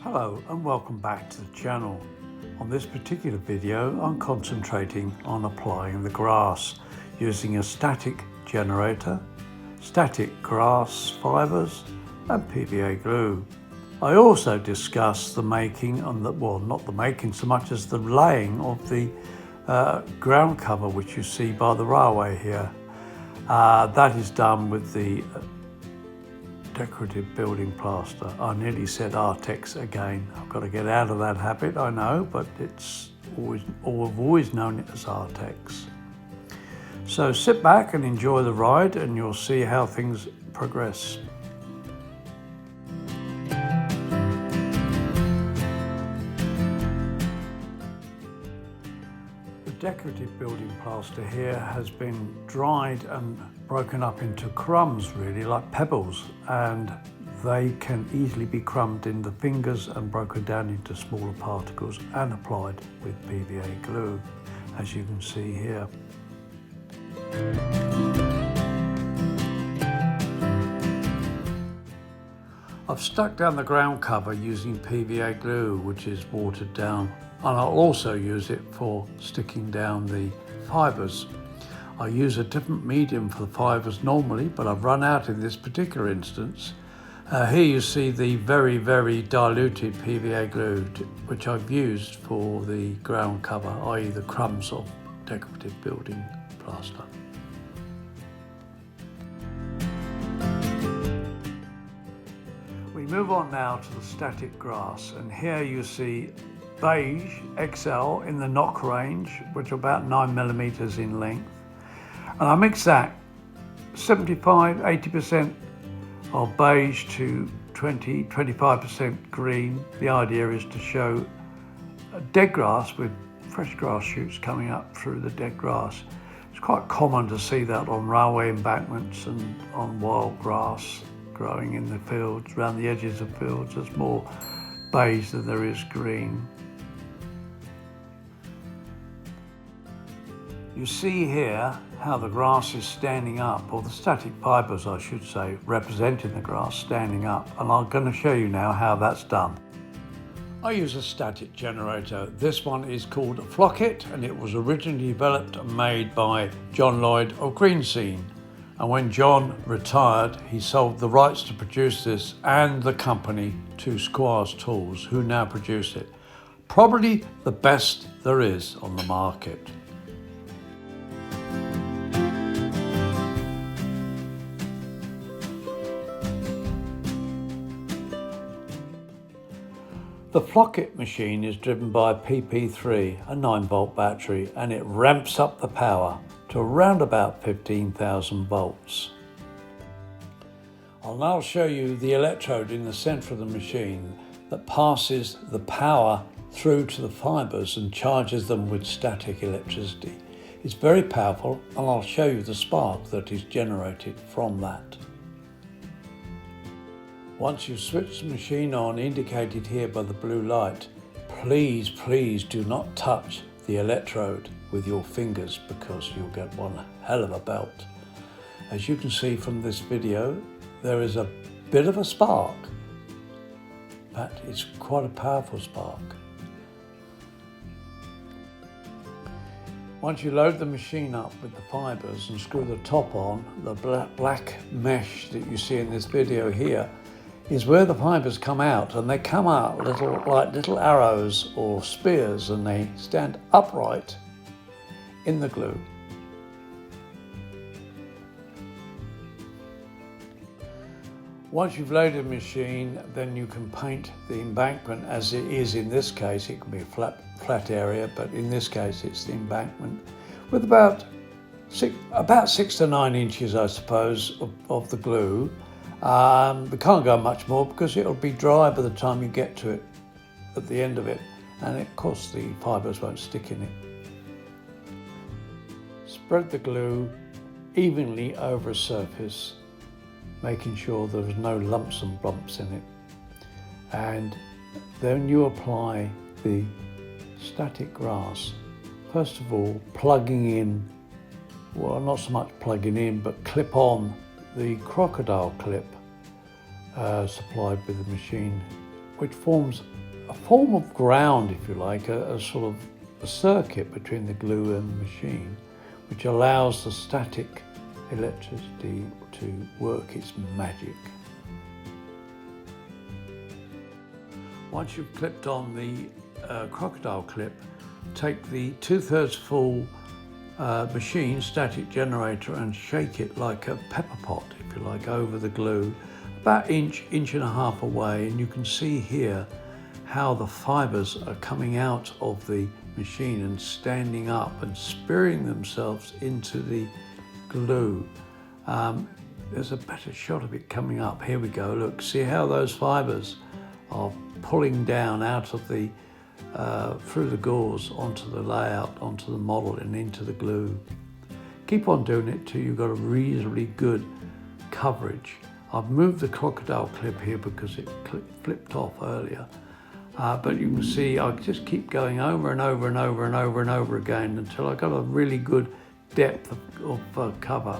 Hello and welcome back to the channel. On this particular video I'm concentrating on applying the grass using a static generator, static grass fibres and PVA glue. I also discuss the making and not the making so much as the laying of the ground cover which you see by the railway here. That is done with the decorative building plaster. I nearly said Artex again. I've got to get out of that habit, I know, but I've always known it as Artex. So sit back and enjoy the ride and you'll see how things progress. The decorative building plaster here has been dried and broken up into crumbs, really like pebbles, and they can easily be crumbed in the fingers and broken down into smaller particles and applied with PVA glue, as you can see here. I've stuck down the ground cover using PVA glue, which is watered down, and I'll also use it for sticking down the fibres. I use a different medium for the fibres normally, but I've run out in this particular instance. Here you see the very, very diluted PVA glue, which I've used for the ground cover, i.e. the crumbs of decorative building plaster. We move on now to the static grass, and here you see beige XL in the knock range, which are about 9mm in length. And I mix that 75–80% of beige to 20–25% green. The idea is to show dead grass with fresh grass shoots coming up through the dead grass. It's quite common to see that on railway embankments and on wild grass growing in the fields, around the edges of fields. There's more beige than there is green. You see here how the grass is standing up, or the static fibres I should say, representing the grass standing up, and I'm going to show you now how that's done. I use a static generator. This one is called a Flockit, and it was originally developed and made by John Lloyd of Greenscene. And when John retired, he sold the rights to produce this and the company to Squire's Tools, who now produce it. Probably the best there is on the market. The Flockit machine is driven by a PP3, a 9-volt battery, and it ramps up the power to around about 15,000 volts. I'll now show you the electrode in the centre of the machine that passes the power through to the fibres and charges them with static electricity. It's very powerful, and I'll show you the spark that is generated from that. Once you've switched the machine on, indicated here by the blue light, please do not touch the electrode with your fingers because you'll get one hell of a belt. As you can see from this video, there is a bit of a spark, but it's quite a powerful spark. Once you load the machine up with the fibres and screw the top on, the black mesh that you see in this video here is where the fibres come out, and they come out like little arrows or spears, and they stand upright in the glue. Once you've loaded the machine, then you can paint the embankment as it is in this case. It can be a flat area, but in this case it's the embankment with about 6 to 9 inches, I suppose, of the glue. We can't go much more because it'll be dry by the time you get to it at the end of it, and of course the fibres won't stick in it. Spread the glue evenly over a surface, making sure there's no lumps and bumps in it, and then you apply the static grass, first of all plugging in, well, not so much plugging in, but clip on the crocodile clip supplied with the machine which forms a form of ground, if you like, a sort of a circuit between the glue and the machine, which allows the static electricity to work its magic. Once you've clipped on the crocodile clip, take the 2/3 full machine static generator and shake it like a pepper pot, if you like, over the glue, about inch and a half away, and you can see here how the fibers are coming out of the machine and standing up and spearing themselves into the glue. There's a better shot of it coming up. Here we go. Look, see how those fibers are pulling down out of the through the gauze onto the layout, onto the model and into the glue. Keep on doing it till you've got a reasonably good coverage. I've moved the crocodile clip here because it flipped off earlier. But you can see I just keep going over and over and over and over and over again until I got a really good depth of cover.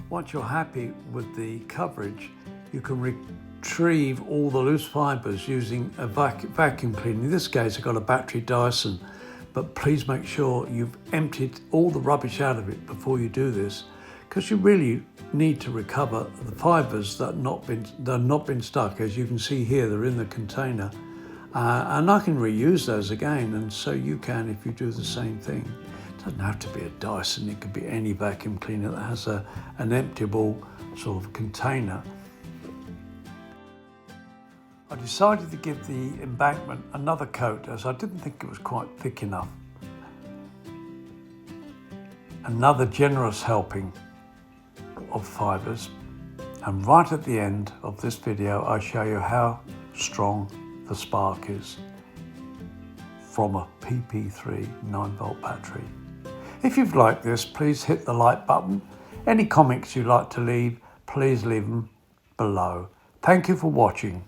Once you're happy with the coverage, you can retrieve all the loose fibers using a vacuum cleaner. In this case, I've got a battery Dyson, but please make sure you've emptied all the rubbish out of it before you do this, because you really need to recover the fibers that have not been stuck. As you can see here, they're in the container, and I can reuse those again, and so you can if you do the same thing. It doesn't have to be a Dyson, it could be any vacuum cleaner that has an emptyable sort of container. I decided to give the embankment another coat as I didn't think it was quite thick enough. Another generous helping of fibres, and right at the end of this video I show you how strong the spark is from a PP3 9-volt battery. If you've liked this, please hit the like button. Any comments you'd like to leave, please leave them below. Thank you for watching.